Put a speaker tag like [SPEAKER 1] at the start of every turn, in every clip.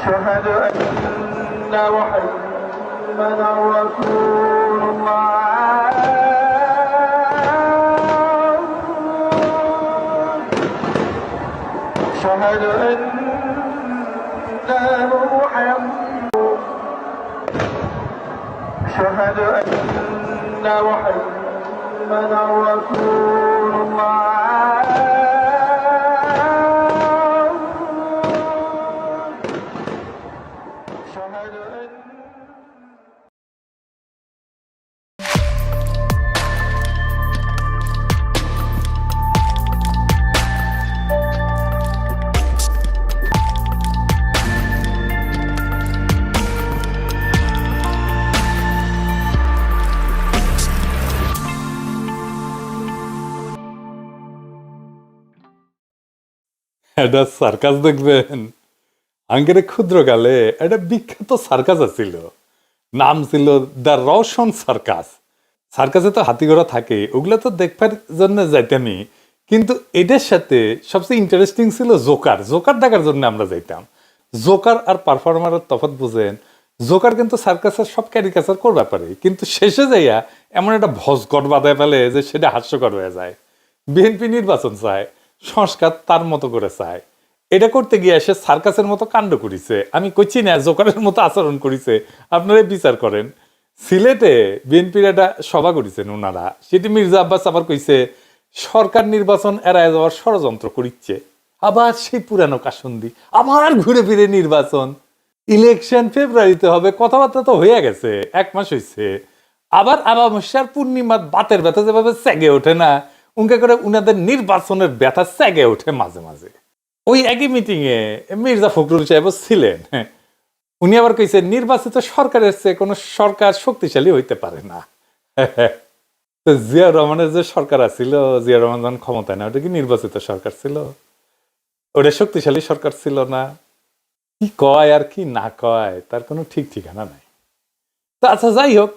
[SPEAKER 1] أشهد أن محمدا رسول الله أشهد أن محمدا أشهد أن محمدا رسول الله أشهد أن
[SPEAKER 2] এটা সার্কাস দেখবেন। আঙ্গেরে ক্ষুদ্রকালে একটা বিখ্যাত সার্কাস আছিল, নাম ছিল দ্য রওশন সার্কাস। সার্কাসে তো হাতিঘোড়া থাকে, ওগুলো তো দেখবার জন্য যাইতামই, কিন্তু এটার সাথে সবচেয়ে ইন্টারেস্টিং ছিল জোকার। জোকার দেখার জন্য আমরা যাইতাম। জোকার আর পারফর্মারের তফাৎ বুঝেন। জোকার কিন্তু সার্কাসের সব ক্যারিকাচার করতে পারে, কিন্তু শেষে যাইয়া এমন একটা ভজঘট বাঁধায় ফেলে যে সেটা হাস্যকর হয়ে যায়। বিএনপি নির্বাচন চায়, সংস্কার তার মতো করে চায়। এটা করতে গিয়ে সে সার্কাসের মতো কাণ্ড করিছে। আমি কইছি না জোকারের মতো আচরণ করিছে, আপনারা বিচার করেন। সিলেটে বিএনপির একটা সভা করেছেন ওনারা, সেটি মির্জা আব্বাস আবার কইছে সরকার নির্বাচন এড়ায় যাওয়ার ষড়যন্ত্র করিচ্ছে। আবার সেই পুরানো কাসন্দি, আবার ঘুরে ফিরে নির্বাচন, ইলেকশন ফেব্রুয়ারিতে হবে, কথাবার্তা তো হয়ে গেছে, 1 মাস হয়েছে। আবার আমাবস্যার পূর্ণিমার বাতের ব্যথা যেভাবে সেগে ওঠে না, উনকে করে উনাদের নির্বাচনের ব্যথা সেগে ওঠে মাঝে মাঝে। ওই একই মিটিং এ মির্জা ফখরুল সাহেব ছিলেন। উনি আবার কইছেন নির্বাচিত সরকারের চেয়ে কোনো সরকার শক্তিশালী হইতে পারে না। জিয়া রহমানের যে সরকার আছিল, জিয়া রহমান যখন ক্ষমতায় না, ওটা কি নির্বাচিত সরকার ছিল? ওটা শক্তিশালী সরকার ছিল না? কি কয় আর কি না কয় তার কোনো ঠিক ঠিকানা নাই। তা আচ্ছা, যাই হোক,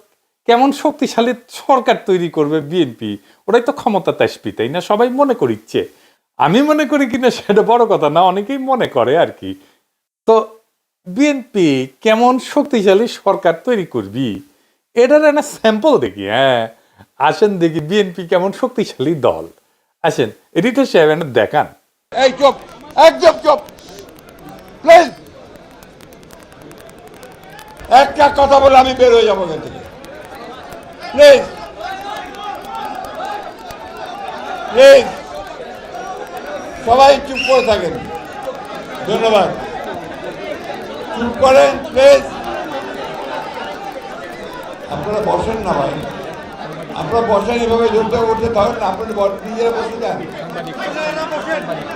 [SPEAKER 2] কেমন শক্তিশালী সরকার তৈরি করবে বিএনপি, ওটাই তো ক্ষমতা তাসপি, তাই না? সবাই মনে করিচ্ছে। আমি মনে করি কিনা সেটা বড় কথা না, অনেকেই মনে করে আর কি। তো বিএনপি কেমন শক্তিশালী সরকার তৈরি করবি, এটার একটা স্যাম্পল দেখি। হ্যাঁ, আসেন দেখি বিএনপি কেমন শক্তিশালী দল। আসেন, এডিটর সাহেব এনে দেখান।
[SPEAKER 3] এই চুপ, একদম চুপ প্লিজ। একটা কথা বলে আমি বের হয়ে যাবো এখান থেকে, প্লিজ প্লিজ। সবাই চুপ করে থাকেন, ধন্যবাদ। চুপ করেন প্লিজ। আপনারা বসেন না ভাই, আপনারা বসেন, এভাবে জোরটা করতে পারেন না, আপনারা নিজেরা বসে যান।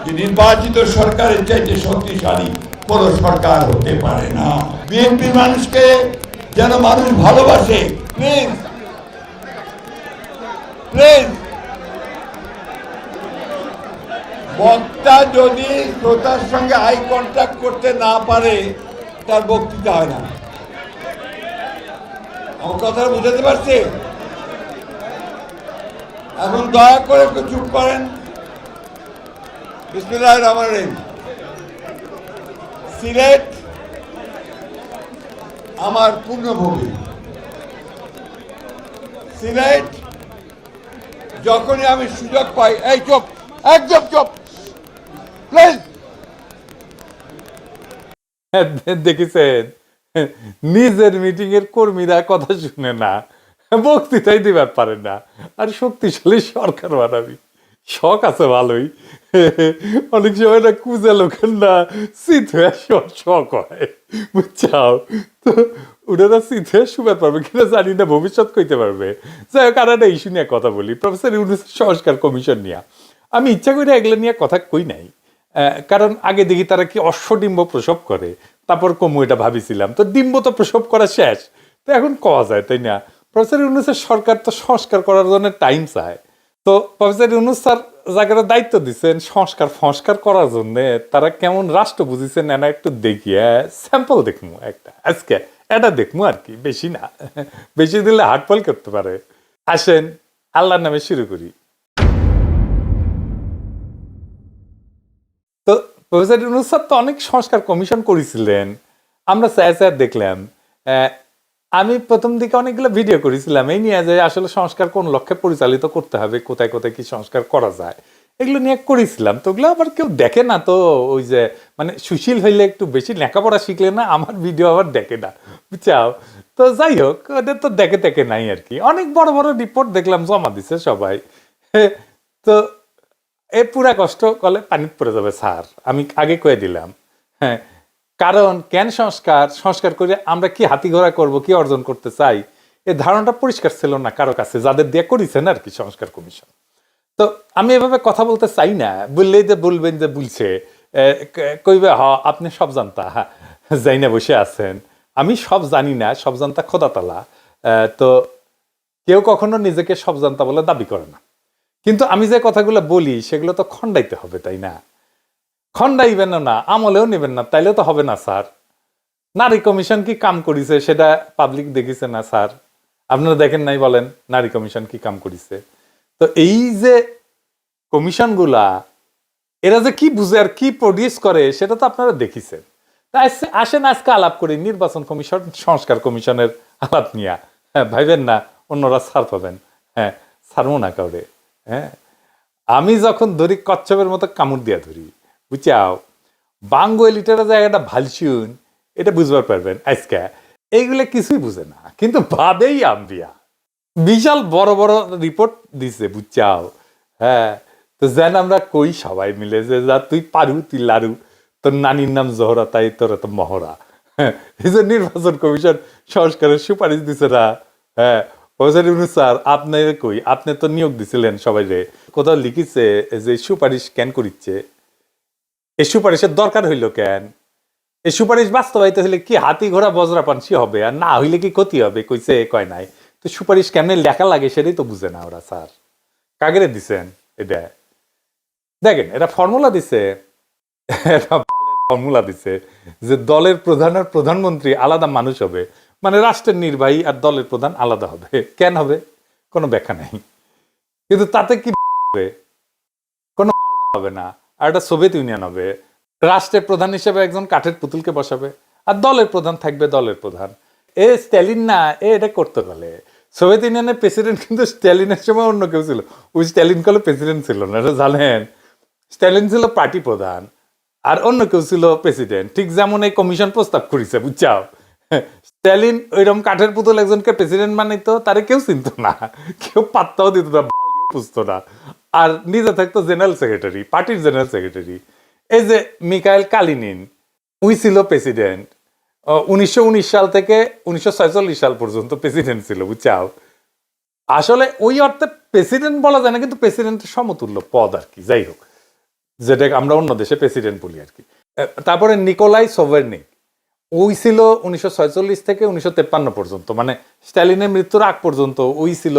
[SPEAKER 3] যে নির্বাচিত সরকারের চাইতে শক্তিশালী কোন সরকার হতে পারে না। বিএনপি মানুষকে যেন মানুষ ভালোবাসে, প্লিজ প্লিজ। বক্তা যদি শ্রোতার সঙ্গে আই কন্ট্যাক্ট করতে না পারে, তার বক্তৃতা হয় না। আমার কথা বুঝাতে পারছি? এখন দয়া করে একটু চুপ করেন। বিসমিল্লাহির রহমানির রহিম। সিলেট আমার পূর্ণভূমি। সিলেট যখনই আমি সুযোগ পাই, এই চুপ, একদম চুপ প্লিজ।
[SPEAKER 2] দেখেছেন, নিজের মিটিং এর কর্মীরা কথা শুনে না, বক্তৃতাই দিবার পারে না, আর শক্তিশালী সরকার বানাবি। শখ আছে ভালোই, অনেক সময় না কুজা লোকের না শীত হয়ে শখ হয়, বুঝছাও? তো ওনারা শীত হয়ে শুবার পারবে কিনা জানি না, ভবিষ্যৎ কইতে পারবে। যাই হোক, আর একটা ইস্যু নিয়ে কথা বলি, প্রফেসর ইউনূসের সংস্কার কমিশন নিয়ে। আমি ইচ্ছা করে এগুলো নিয়ে কথা কই নাই, কারণ আগে দেখি তারা কি অশ্বডিম্ব প্রসব করে, তারপর কমু এটা ভাবিছিলাম। তো ডিম্ব তো প্রসব করা শেষ, তো এখন কওয়া যায়, তাই না? প্রফেসর ইউনূসের সরকার তো সংস্কার করার জন্য টাইম চায়। তো প্রফেসর ইউনূস স্যার যাকে দায়িত্ব দিচ্ছেন সংস্কার করার জন্য, তারা কেমন রাষ্ট্র বুঝিছেন না একটু দেখি। স্যাম্পল দেখবো একটা, আজকে এটা দেখবো আর কি, বেশি না, বেশি দিলে হার্টফল করতে পারে। আসেন আল্লাহর নামে শুরু করি। তো প্রফেসর ইউনূস স্যার তো অনেক সংস্কার কমিশন করেছিলেন, আমরা স্যার দেখলাম। আমি প্রথম দিকে অনেকগুলো ভিডিও করেছিলাম এই নিয়ে, যে আসলে সংস্কার কোন লক্ষ্যে পরিচালিত করতে হবে, কোথায় কোথায় কি সংস্কার করা যায়, এগুলো নিয়ে করেছিলাম। তো ওগুলো আবার কেউ দেখে না। তো ওই যে মানে সুশীল হইলে একটু বেশি লেখাপড়া শিখলে না আমার ভিডিও আবার দেখে না, বুঝছাও। তো যাই হোক, ওদের তো দেখে নাই আর কি। অনেক বড় বড় রিপোর্ট দেখলাম জমা দিছে সবাই। তো এ পুরা কষ্ট করলে পানি পড়ে যাবে স্যার, আমি আগে কয়ে দিলাম। হ্যাঁ, কারণ কেন সংস্কার করে আমরা কি হাতি ঘোড়া করবো, কি অর্জন করতে চাই, এই ধারণাটা পরিষ্কার ছিল না কারো কাছে, যাদের দিয়ে করেছেন আর কি সংস্কার কমিশন। তো আমি এভাবে কথা বলতে চাই না, বললেই যে বলবেন যে বলছে, কইবে হ আপনি সব জানতা যাই না বসে আছেন। আমি সব জানি না, সব জানতা খোদাতালা। তো কেউ কখনো নিজেকে সব জানতা বলে দাবি করে না, কিন্তু আমি যে কথাগুলো বলি সেগুলো তো খণ্ডাইতে হবে, তাই না? খণ্ডাইবেন না, আমলেও নেবেন না, তাইলে তো হবে না স্যার। নারী কমিশন কি কাম করিছে সেটা পাবলিক দেখিছে না স্যার? আপনারা দেখেন নাই বলেন নারী কমিশন কি কাম করিছে? তো এই যে কমিশনগুলা, এরা যে কি বুঝে আর কি প্রডিউস করে সেটা তো আপনারা দেখিছেন। তাই আসেন আজকে আলাপ করি নির্বাচন কমিশন, সংস্কার কমিশনের আলাপ নিয়া। হ্যাঁ, ভাইবেন না অন্যরা ছাড় পাবেন। হ্যাঁ, ছাড়বো না কাউরে। হ্যাঁ, আমি যখন ধরি কচ্ছপের মতো কামড় দিয়া ধরি, বুঝাও। বাঙ্গো লিটারা জায়গাটা ভালসুন, এটা বুঝবার পারবেন আজকে। এইগুলো কিছুই বুঝে না, কিন্তু বাদেই আম্বিয়া বিশাল বড় বড় রিপোর্ট দিছে, বুঝছাও। হ্যাঁ, তো যেন আমরা কই সবাই মিলে যে যা তুই পারু, তুই লারু, তোর নানির নাম জহরা, তাই তোর তো মহড়া। হ্যাঁ, এই যে নির্বাচন কমিশন সংস্কারের সুপারিশ দিছে না। হ্যাঁ, স্যার আপনি কই, আপনি তো নিয়োগ দিছিলেন সবাই রে, কোথাও লিখিছে যে সুপারিশ কেন করিচ্ছে? এই সুপারিশের দরকার হইল কেন? এই সুপারিশ বাস্তবায়িত হইলে কি হাতি ঘোড়া বজরা পানসি হবে, আর না হইলে কি ক্ষতি হবে? কইছে কয় নাই। তো সুপারিশ কেমনে লেখা লাগে সেটাই তো বুঝে না ওরা স্যার। কাগরে দিছেন এটা? দেখেন, এটা ফর্মুলা দিছে, ফর্মুলা দিছে যে দলের প্রধান আর প্রধানমন্ত্রী আলাদা মানুষ হবে, মানে রাষ্ট্রের নির্বাহী আর দলের প্রধান আলাদা হবে। কেন হবে? কোনো ব্যাখ্যা নাই। কিন্তু তাতে কি হবে? কোনো হবে না। আর এটা সোভিয়েত ইউনিয়ন হবে, রাষ্ট্রের প্রধান হিসেবে একজন কাঠের পুতুলকে বসাবে, আর দলের প্রধান থাকবে দলের প্রধান। এ স্ট্যালিন না, এটা করতে পারে। সোভিয়েত ইউনিয়নের প্রেসিডেন্ট কিন্তু স্ট্যালিনের সময় অন্য কেউ ছিল, ওই স্ট্যালিন কালে প্রেসিডেন্ট ছিল না, এটা জানেন? স্ট্যালিন ছিল পার্টি প্রধান, আর অন্য কেউ ছিল প্রেসিডেন্ট। ঠিক যেমন এই কমিশন প্রস্তাব করেছে, বুঝছাও। স্ট্যালিন ওইরকম কাঠের পুতুল একজনকে প্রেসিডেন্ট বানাইতো, তারে কেউ চিনত না, কেউ পাত্তাও দিত না, বুঝতো না। আর নিজে থাকতো জেনারেল সেক্রেটারি, পার্টির জেনারেল সেক্রেটারি। এই যে মিকাইল কালিনিন, উই ছিল প্রেসিডেন্ট 1919 সাল থেকে 1946 সাল পর্যন্ত প্রেসিডেন্ট ছিল, বুঝছাও। আসলে ওই অর্থে প্রেসিডেন্ট বলা যায় না, কিন্তু প্রেসিডেন্টের সমতুল্য পদ আর কি। যাই হোক, যেটা আমরা অন্য দেশে প্রেসিডেন্ট বলি আর কি। তারপরে নিকোলাই সোভারনিক, ওই ছিল 1946 থেকে 1953 পর্যন্ত, মানে স্ট্যালিনের মৃত্যুর আগ পর্যন্ত ওই ছিল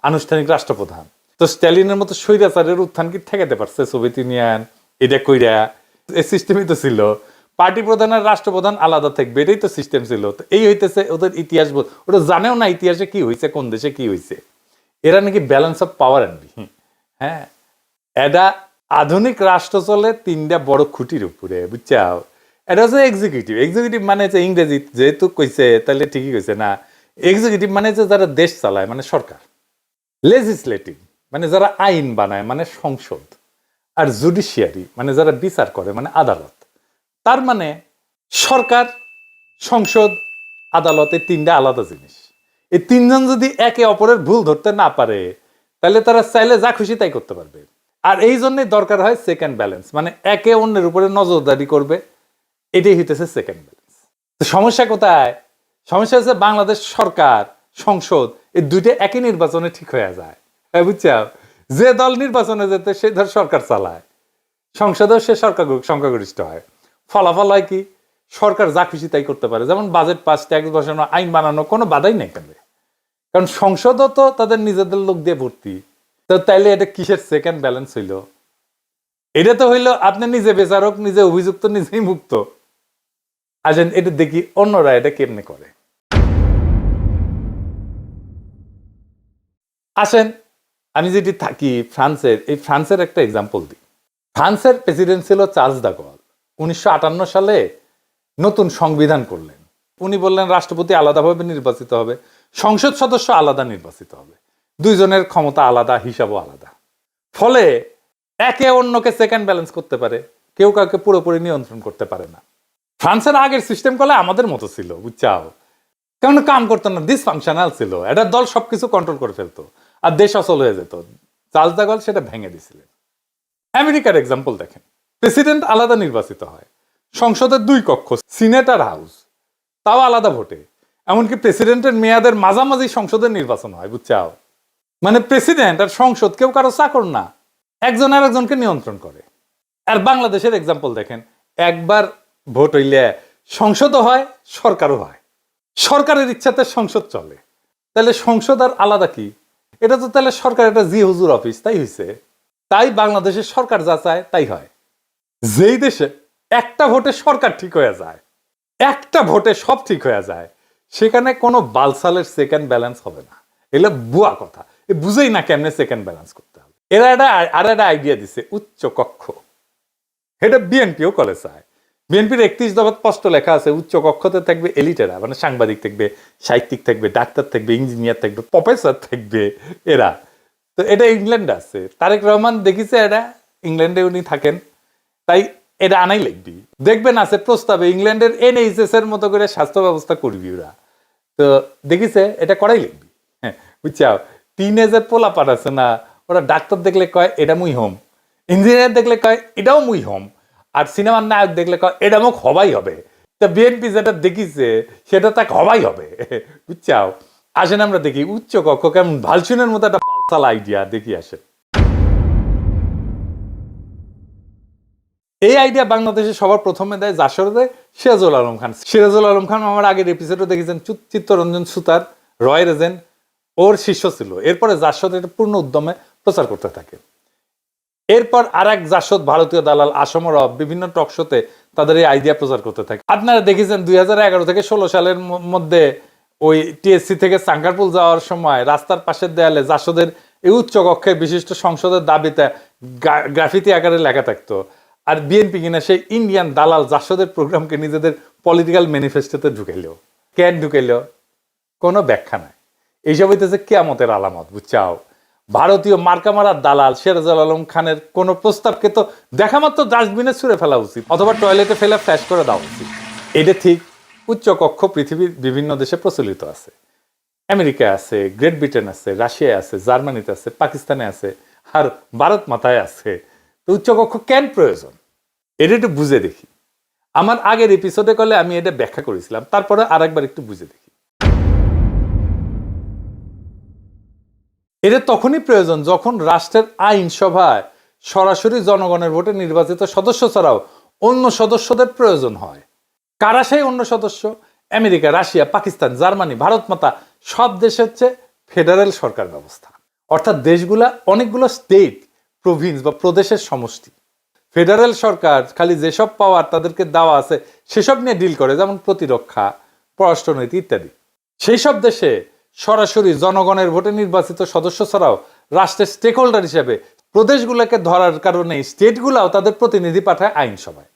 [SPEAKER 2] আনুষ্ঠানিক রাষ্ট্রপ্রধান। তো স্ট্যালিনের মতো স্বৈরাচারের উত্থান কি ঠেকাতে পারছে সোভিয়েত ইউনিয়ন? এটা কইরা এই সিস্টেমই তো ছিল, পার্টি প্রধান আর রাষ্ট্রপ্রধান আলাদা থাকবে, এটাই তো সিস্টেম ছিল। তো এই হইতেছে ওদের ইতিহাস, ওটা জানেও না ইতিহাসে কি হয়েছে, কোন দেশে কি হয়েছে। এরা নাকি ব্যালেন্স অফ পাওয়ার আনবি। হ্যাঁ, এটা আধুনিক রাষ্ট্র চলে তিনটা বড় খুঁটির উপরে, বুঝছাও। এটা হচ্ছে এক্সিকিউটিভ। এক্সিকিউটিভ মানে হচ্ছে ইংরেজি যেহেতু কইছে তাহলে ঠিকই কইছে না। এক্সিকিউটিভ মানে হচ্ছে যারা দেশ চালায়, মানে সরকার। লেজিসলেটিভ মানে যারা আইন বানায়, মানে সংসদ। আর জুডিশিয়ারি মানে যারা বিচার করে, মানে আদালত। তার মানে সরকার, সংসদ, আদালতে তিনটা আলাদা জিনিস। এই তিনজন যদি একে অপরের ভুল ধরতে না পারে, তাহলে তারা চাইলে যা খুশি তাই করতে পারবে। আর এই জন্যই দরকার হয় সেকেন্ড ব্যালেন্স, মানে একে অন্যের উপরে নজরদারি করবে। এটাই হইতেছে সেকেন্ড ব্যালেন্স। তো সমস্যা কোথায়? সমস্যা হচ্ছে বাংলাদেশ সরকার, সংসদ এই দুইটা একই নির্বাচনে ঠিক হয়ে যায়। হ্যাঁ, বুঝছাও। যে দল নির্বাচনে যেতে সে ধর সরকার চালায়, সংসদেও সে সংখ্যাগরিষ্ঠ হয়। ফলাফল হয় কি? সরকার যা খুশি তাই করতে পারে, যেমন বাজেট পাস, ট্যাক্স বসানো, আইন বানানো, কোনো বাধাই নেই কেন। কারণ সংসদও তো তাদের নিজেদের লোক দিয়ে ভর্তি। তো তাইলে এটা কিসের সেকেন্ড ব্যালেন্স হইল? এটা তো হইলো আপনি নিজে বিচারক, নিজে অভিযুক্ত, নিজেই মুক্ত। আসেন এটা দেখি অন্যরা এটা কেমনে করে। আসেন আমি যেটি থাকি ফ্রান্সের, এই ফ্রান্সের একটা এক্সাম্পল দিই। ফ্রান্সের প্রেসিডেন্ট ছিল চার্লস দ্য গল। 1958 সালে নতুন সংবিধান করলেন। উনি বললেন রাষ্ট্রপতি আলাদাভাবে নির্বাচিত হবে, সংসদ সদস্য আলাদা নির্বাচিত হবে, দুইজনের ক্ষমতা আলাদা, হিসাবও আলাদা। ফলে একে অন্যকে সেকেন্ড ব্যালেন্স করতে পারে, কেউ কাউকে পুরোপুরি নিয়ন্ত্রণ করতে পারে না। ফ্রান্সের আগের সিস্টেম করলে আমাদের মতো ছিল, বুঝছাও, কেমন কাম করতো না, ডিসফাংশনাল ছিল, এটা দল সবকিছু কন্ট্রোল করে ফেলতো আর দেশ অচল হয়ে যেত। চার্লস দ্য গল সেটা ভেঙে দিছিলেন। আমেরিকার এক্সাম্পল দেখেন, প্রেসিডেন্ট আলাদা নির্বাচিত হয়, সংসদের 2 কক্ষ, সিনেট আর হাউস, তাও আলাদা ভোটে। এমনকি প্রেসিডেন্টের মেয়াদের মাঝামাঝি সংসদের নির্বাচন হয়, বুঝছাও। মানে প্রেসিডেন্ট আর সংসদ কেউ কারো চাকর না, একজন আর একজনকে নিয়ন্ত্রণ করে। আর বাংলাদেশের এক্সাম্পল দেখেন, একবার ভোট হইলে সংসদও হয়, সরকারও হয়, সরকারের ইচ্ছাতে সংসদ চলে। তাহলে সংসদ আর আলাদা কি? এটা তো তাহলে সরকার একটা জি হুজুর অফিস, তাই হয়েছে। তাই বাংলাদেশের সরকার যা চায় তাই হয়। যেই দেশে একটা ভোটে সরকার ঠিক হয়ে যায়, একটা ভোটে সব ঠিক হয়ে যায়, সেখানে কোনো বালসালের সেকেন্ড ব্যালেন্স হবে না। এগুলো বুয়া কথা, বুঝেই না কেমনে সেকেন্ড ব্যালেন্স করতে হবে। এরা একটা আইডিয়া দিছে, উচ্চ কক্ষ। এটা বিএনপিও করে চায়। বিএনপির 31 দফা স্পষ্ট লেখা আছে, উচ্চ কক্ষতে থাকবে এলিটেরা, মানে সাংবাদিক থাকবে, সাহিত্যিক থাকবে, ডাক্তার থাকবে, ইঞ্জিনিয়ার থাকবে, প্রফেসর থাকবে এরা। তো এটা ইংল্যান্ডে আছে, তারেক রহমান দেখিছে, এটা ইংল্যান্ডে উনি থাকেন, তাই এটা আনাই লিখবি। দেখবেন আছে প্রস্তাবে ইংল্যান্ডের NHS এর মতো করে স্বাস্থ্য ব্যবস্থা করবি ওরা। তো দেখিছে এটা করাই লিখবি। হ্যাঁ, বুঝছাও, টিনেজের পোলাপাট আছে না, ওরা ডাক্তার দেখলে কয় এটা মুই হোম, ইঞ্জিনিয়ার দেখলে কয় এটাও মুই হোম, আর সিনেমার নায়ক দেখলে কয় এটা মুখ হবাই হবে। তা বিএনপি যেটা দেখিছে সেটা তাকে হবাই হবে, বুঝছাও। আসেন আমরা দেখি উচ্চ কক্ষ কেমন, ভালসুনের মতো একটা বালসাল আইডিয়া দেখি। আসেন, এই আইডিয়া বাংলাদেশে সবার প্রথমে দেয়, জাসরে দেয় সিরাজুল আলম খান। সিরাজুল আলম খান আমার আগের এপিসোডে দেখেছেন, চিত্তরঞ্জন সুতার, রয় রেজেন ওর শিষ্য ছিল। এরপরে জাসদ এটা পূর্ণ উদ্যমে প্রচার করতে থাকে। এরপর আর এক জাসদ ভারতীয় দালাল আসম রব বিভিন্ন টক শোতে তাদের এই আইডিয়া প্রচার করতে থাকে। আপনারা দেখেছেন 2011 থেকে 16 সালের মধ্যে ওই টিএসসি থেকে সাঙ্কারপুল যাওয়ার সময় রাস্তার পাশের দেয়ালে জাসদের এই উচ্চ কক্ষের বিশিষ্ট সংসদের দাবিতে গ্রাফিতি আকারে লেখা থাকতো। আর বিএনপি কিনা সেই ইন্ডিয়ান দালাল জাসদের প্রোগ্রামকে নিজেদের পলিটিক্যাল ম্যানিফেস্টোতে ঢুকাইলেও। কেন ঢুকাইলেও কোনো ব্যাখ্যা নাই। এইসব হইতেছে কিয়ামতের আলামত, বুঝছাও। ভারতীয় মার্কামারা দালাল সিরাজুল আলম খানের কোন প্রস্তাবকে তো দেখা মাত্র ডাস্টবিনে ছুঁড়ে ফেলা উচিত, অথবা টয়লেটে ফেলে ফ্ল্যাশ করে দেওয়া উচিত। এটা ঠিক। উচ্চ কক্ষ পৃথিবীর বিভিন্ন দেশে প্রচলিত আছে। আমেরিকায় আছে, গ্রেট ব্রিটেন আছে, রাশিয়ায় আছে, জার্মানিতে আছে, পাকিস্তানে আছে, আর ভারত মাথায় আছে। তো উচ্চ কক্ষ কেন প্রয়োজন এটা একটু বুঝে দেখি। আমার আগের এপিসোডে কলে আমি এটা ব্যাখ্যা করেছিলাম, তারপরে আরেকবার একটু বুঝে দেখি। এটা তখনই প্রয়োজন যখন রাষ্ট্রের আইনসভায় সরাসরি জনগণের ভোটে নির্বাচিত সদস্য ছাড়াও অন্য সদস্যদের প্রয়োজন হয়। কারা সেই অন্য সদস্য? America, Russia, Pakistan, Germany, Bharat মাতা সব দেশে হচ্ছে ফেডারেল সরকার ব্যবস্থা। অর্থাৎ দেশগুলা অনেকগুলো স্টেট, প্রভিন্স বা প্রদেশের সমষ্টি। ফেডারেল সরকার খালি যেসব পাওয়ার তাদেরকে দেওয়া আছে সেসব নিয়ে ডিল করে, যেমন প্রতিরক্ষা, পররাষ্ট্রনীতি ইত্যাদি। সেই সব দেশে সরাসরি জনগণের ভোটে নির্বাচিত সদস্য ছাড়াও রাষ্ট্রের স্টেক হোল্ডার হিসেবে প্রদেশগুলোকে ধরার কারণে স্টেটগুলাও তাদের প্রতিনিধি পাঠায় আইনসভায়।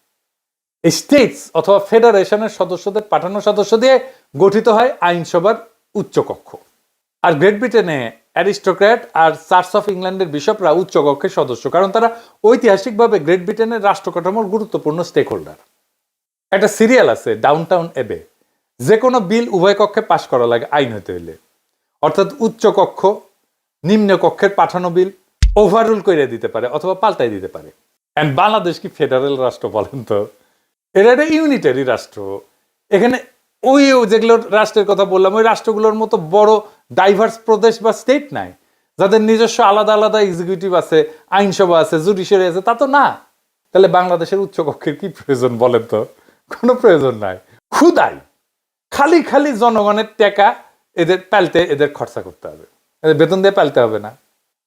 [SPEAKER 2] স্টেটস অথবা ফেডারেশনের সদস্যদের পাঠানো সদস্য দিয়ে গঠিত হয় আইনসভার উচ্চকক্ষ। আর গ্রেট ব্রিটেনে অ্যারিস্টোক্র্যাট আর চার্চ অফ ইংল্যান্ডের বিশপরা উচ্চকক্ষের সদস্য, কারণ তারা ঐতিহাসিকভাবে গ্রেট ব্রিটেনের রাষ্ট্র কাঠামোর গুরুত্বপূর্ণ স্টেক হোল্ডার। একটা সিরিয়াল আছে ডাউনটাউন এবে, যে কোনো বিল উভয় কক্ষে পাশ করা লাগে আইন হতে হইলে। অর্থাৎ উচ্চ কক্ষ নিম্ন কক্ষের পাঠানো বিল ওভাররুল করে দিতে পারে অথবা পাল্টাই দিতে পারে। এন্ড বাংলাদেশ কি ফেডারেল রাষ্ট্র বলেন তো? এটা একটা ইউনিটারি রাষ্ট্র। এখানে ওই যেগুলো রাষ্ট্রের কথা বললাম ওই রাষ্ট্রগুলোর মতো বড় ডাইভার্স প্রদেশ বা স্টেট নাই, যাদের নিজস্ব আলাদা আলাদা এক্সিকিউটিভ আছে, আইনসভা আছে, জুডিশিয়ারি আছে, তা তো না। তাহলে বাংলাদেশের উচ্চ কক্ষের কি প্রয়োজন বলেন তো? কোনো প্রয়োজন নাই। ক্ষুদাই খালি খালি জনগণের টাকা এদের পাল্টে এদের খরচা করতে হবে, এদের বেতন দিয়ে পাল্টে হবে না।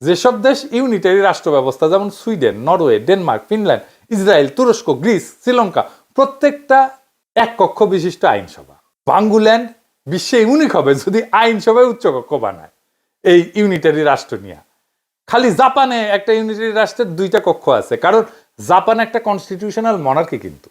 [SPEAKER 2] যেসব দেশ ইউনিটারি রাষ্ট্র ব্যবস্থা, যেমন Sweden, Norway, Denmark, Finland, Israel, তুরস্ক, গ্রিস, শ্রীলঙ্কা, প্রত্যেকটা এক কক্ষ বিশিষ্ট আইনসভা। বাঙ্গুল্যান্ড বিশ্বে ইউনিক হবে যদি আইনসভায় উচ্চকক্ষ বানায় এই ইউনিটারি রাষ্ট্র নিয়ে। খালি জাপানে একটা ইউনিটারি রাষ্ট্রের 2টা কক্ষ আছে, কারণ জাপান একটা কনস্টিটিউশনাল মনার্কি। কিন্তু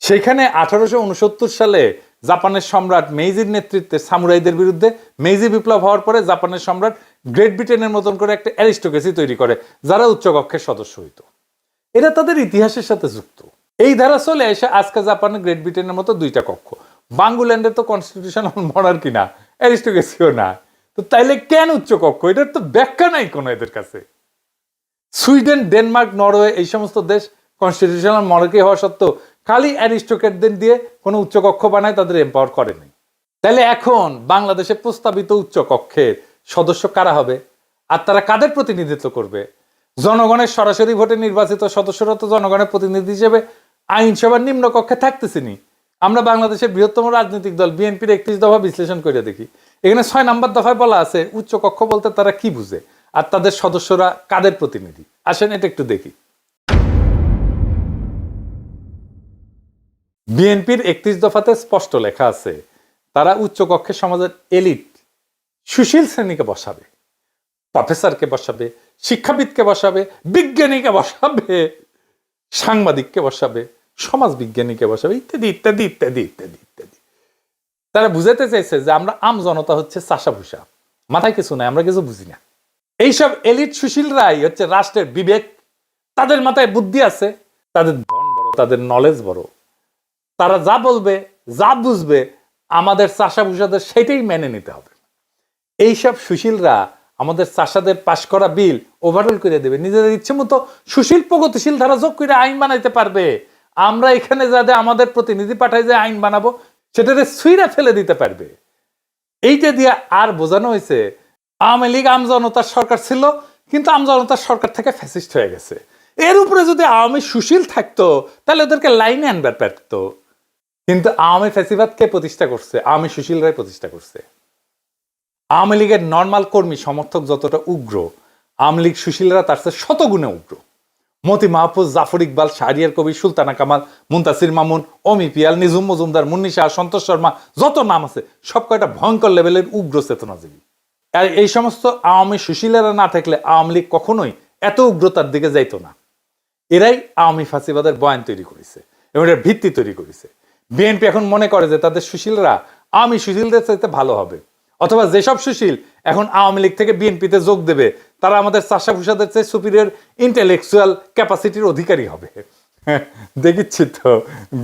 [SPEAKER 2] সেখানে 1869 সালে জাপানের সম্রাট মেইজির নেতৃত্বে সামুরাইদের বিরুদ্ধে মেইজি বিপ্লব হওয়ার পরে জাপানের সম্রাট গ্রেট ব্রিটেনের মতন করে একটা অ্যারিস্টোক্রেসি তৈরি করে যারা উচ্চকক্ষের সদস্য হইতো। এটা তাদের ইতিহাসের সাথে যুক্ত। এই ধারা চলে এসে আজকে জাপানের গ্রেট ব্রিটেনের মতো দুইটা কক্ষ। বাঙ্গুল্যান্ডের তো কনস্টিটিউশনাল মনার্কি না, অ্যারিস্টোক্রেসিও না, তো তাইলে কেন উচ্চকক্ষ? এটার তো ব্যাখ্যা নাই কোনো এদের কাছে। সুইডেন, ডেনমার্ক, নরওয়ে এই সমস্ত দেশ কনস্টিটিউশনাল মনার্কি হওয়া সত্ত্বেও খালি অ্যারিস্টোক্রেটদের দিয়ে কোনো উচ্চকক্ষ বানায় তাদের এম্পাওয়ার করে নাই। তাহলে এখন বাংলাদেশে প্রস্তাবিত উচ্চকক্ষের সদস্য কারা হবে আর তারা কাদের প্রতিনিধিত্ব করবে? জনগণের সরাসরি ভোটে নির্বাচিত সদস্যরা তো জনগণের প্রতিনিধি হিসেবে আইনসভার নিম্ন কক্ষে থাকতেছিনি। আমরা বাংলাদেশের বৃহত্তম রাজনৈতিক দল বিএনপির 31 দফা বিশ্লেষণ করে দেখি, এখানে 6 নম্বর দফায় বলা আছে উচ্চকক্ষ বলতে তারা কি বুঝে আর তাদের সদস্যরা কাদের প্রতিনিধি। আসেন এটা একটু দেখি। বিএনপির 31 দফাতে স্পষ্ট লেখা আছে তারা উচ্চকক্ষে সমাজের এলিট সুশীল শ্রেণীকে বসাবে, প্রফেসরকে বসাবে, শিক্ষাবিদকে বসাবে, বিজ্ঞানীকে বসাবে, সাংবাদিককে বসাবে, সমাজ বিজ্ঞানীকে বসাবে, ইত্যাদি ইত্যাদি ইত্যাদি ইত্যাদি ইত্যাদি। তারা বুঝাতে চাইছে যে আমরা আম জনতা হচ্ছে চাষা ভুষা, মাথায় কিছু নাই, আমরা কিছু বুঝি না। এইসব এলিট সুশীলরাই হচ্ছে রাষ্ট্রের বিবেক, তাদের মাথায় বুদ্ধি আছে, তাদের ধন বড়, তাদের নলেজ বড়, তারা যা বলবে যা বুঝবে আমাদের চাষা ভুষাদের সেটাই মেনে নিতে হবে। এইসব সুশীলরা আমাদের চাষাদের পাশ করা বিল ওভারঅল করে দেবে, নিজেদের ইচ্ছে মতো সুশীল প্রগতিশীল ধারা যোগ করে আইন বানাইতে পারবে। আমরা এখানে যাতে আমাদের প্রতিনিধি পাঠায় যে আইন বানাবো সেটারে সুইরা ফেলে দিতে পারবে। এইটা দিয়ে আর বোঝানো হয়েছে আওয়ামী লীগ আমজনতার সরকার ছিল, কিন্তু আমজনতার সরকার থেকে ফ্যাসিস্ট হয়ে গেছে। এর উপরে যদি আওয়ামী সুশীল থাকতো তাহলে ওদেরকে লাইনে আনবার পারতো। কিন্তু আওয়ামী ফ্যাসিবাদ কে প্রতিষ্ঠা করছে? আওয়ামী সুশীলরাই প্রতিষ্ঠা করছে। আওয়ামী লীগের নর্মাল কর্মী সমর্থক যতটা উগ্র, আওয়ামী লীগ সুশীলরা তার চেয়ে শতগুণে উগ্র। মতি মাহফুজ, জাফর ইকবাল, শাহরিয়ার কবির, সুলতানা কামাল, মুনতাসির মামুন, অমি পিয়াল, নিঝুম মজুমদার, মুন্নি শাহ, সন্তোষ শর্মা, যত নাম আছে সব কয়টা ভয়ঙ্কর লেভেলের উগ্র চেতনাজীবী। আর এই সমস্ত আওয়ামী সুশীলেরা না থাকলে আওয়ামী লীগ কখনোই এত উগ্রতার দিকে যাইতো না। এরাই আওয়ামী ফাঁসিবাদের বয়ান তৈরি করেছে এবং এর ভিত্তি তৈরি করেছে। বিএনপি এখন মনে করে যে তাদের সুশীলরা আওয়ামী সুশীলদের চাইতে ভালো হবে, অথবা যেসব সুশীল এখন আওয়ামী লীগ থেকে বিএনপিতে যোগ দেবে তারা আমাদের চাষা ভুষাদের চেয়ে সুপিরিয়র ইন্টেলেকচুয়াল ক্যাপাসিটির অধিকারী হবে। দেখিচ্ছি তো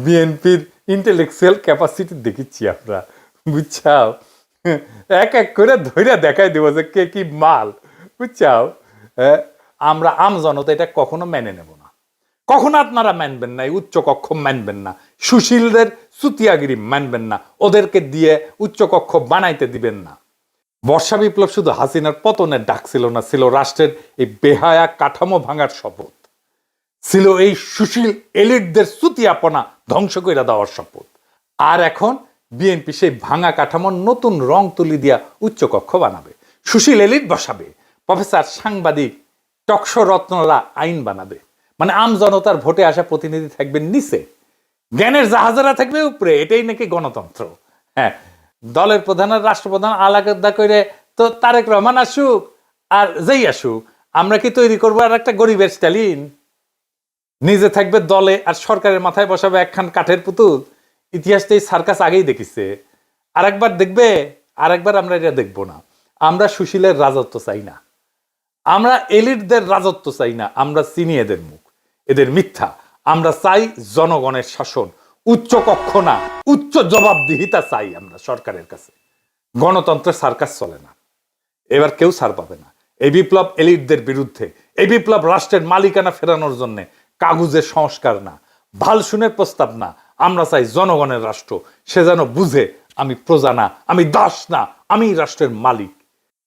[SPEAKER 2] বিএনপির ইন্টেলেকচুয়াল ক্যাপাসিটি দেখিচ্ছি আমরা, বুঝছাও? এক এক করে ধৈর্য দেখাই দেবো যে কে কি মাল, বুঝছাও? আমরা আম জনতা এটা কখনো মেনে নেব না, কখনো আপনারা মানবেন না, উচ্চ কক্ষ মানবেন না, সুশীলদের সুতিয়াগিরি মানবেন না, ওদেরকে দিয়ে উচ্চ কক্ষ বানাইতে দিবেন না। বর্ষা বিপ্লব শুধু হাসিনার পতনের ডাক ছিল না, ছিল রাষ্ট্রের এই বেহায়া কাঠামো ভাঙার শপথ, ছিল এই সুশীল এলিটদের সুতিয়াপনা ধ্বংস করে দেওয়ার শপথ। আর এখন বিএনপি সেই ভাঙা কাঠামোর নতুন রং তুলি দিয়া উচ্চ কক্ষ বানাবে, সুশীল এলিট বসাবে, প্রফেসর, সাংবাদিক, টকশো রত্নরা আইন বানাবে। মানে আম জনতার ভোটে আসা প্রতিনিধি থাকবে নিচে, জ্ঞানের জাহাজারা থাকবে উপরে। এটাই নাকি গণতন্ত্র। হ্যাঁ, দলের প্রধান আর রাষ্ট্রপ্রধান আলাদা করে তো তারেক রহমান আসুক আর যেই আসুক, আমরা কি তৈরি করবো আর একটা গরিবের স্টালিন? নিজে থাকবে দলে আর সরকারের মাথায় বসাবে একখান কাঠের পুতুল। ইতিহাসটা এই সার্কাস আগেই দেখিছে, আরেকবার দেখবে, আরেকবার আমরা এটা দেখবো না। আমরা সুশীলের রাজত্ব চাই না, আমরা এলিটদের রাজত্ব চাই না, আমরা চিনি এদের মুখ, এদের মিথ্যা। আমরা চাই জনগণের শাসন, উচ্চ কক্ষ না, উচ্চ জবাবদিহিতা চাই আমরা সরকারের কাছে। গণতন্ত্রের সার্কাস চলে না, এবার কেউ ছাড় পাবে না। এই বিপ্লব এলিটদের বিরুদ্ধে, এই বিপ্লব রাষ্ট্রের মালিকানা ফেরানোর জন্য কাগজের সংস্কার না, ভালসুনের প্রস্তাব না। আমরা চাই জনগণের রাষ্ট্র, সে যেন বুঝে আমি প্রজা না, আমি দাস না, আমি রাষ্ট্রের মালিক।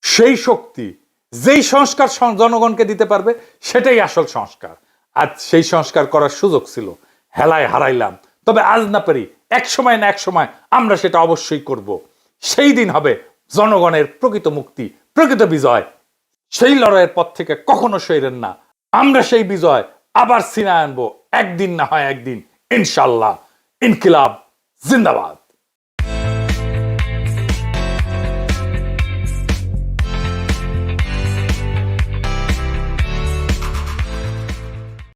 [SPEAKER 2] সেই শক্তি, যেই সংস্কার জনগণকে দিতে পারবে সেটাই আসল সংস্কার। আজ সেই সংস্কার করার সুযোগ ছিল, হেলায় হারাইলাম। তবে আজ না পারি, এক সময় না এক সময় আমরা সেটা অবশ্যই করব। সেই দিন হবে জনগণের প্রকৃত মুক্তি, প্রকৃত বিজয়। সেই লড়াইয়ের পথ থেকে কখনো সইরেন না। আমরা সেই বিজয় আবার ছিনায় আনবো, একদিন না হয় একদিন, ইনশাল্লাহ। ইনকিলাব জিন্দাবাদ।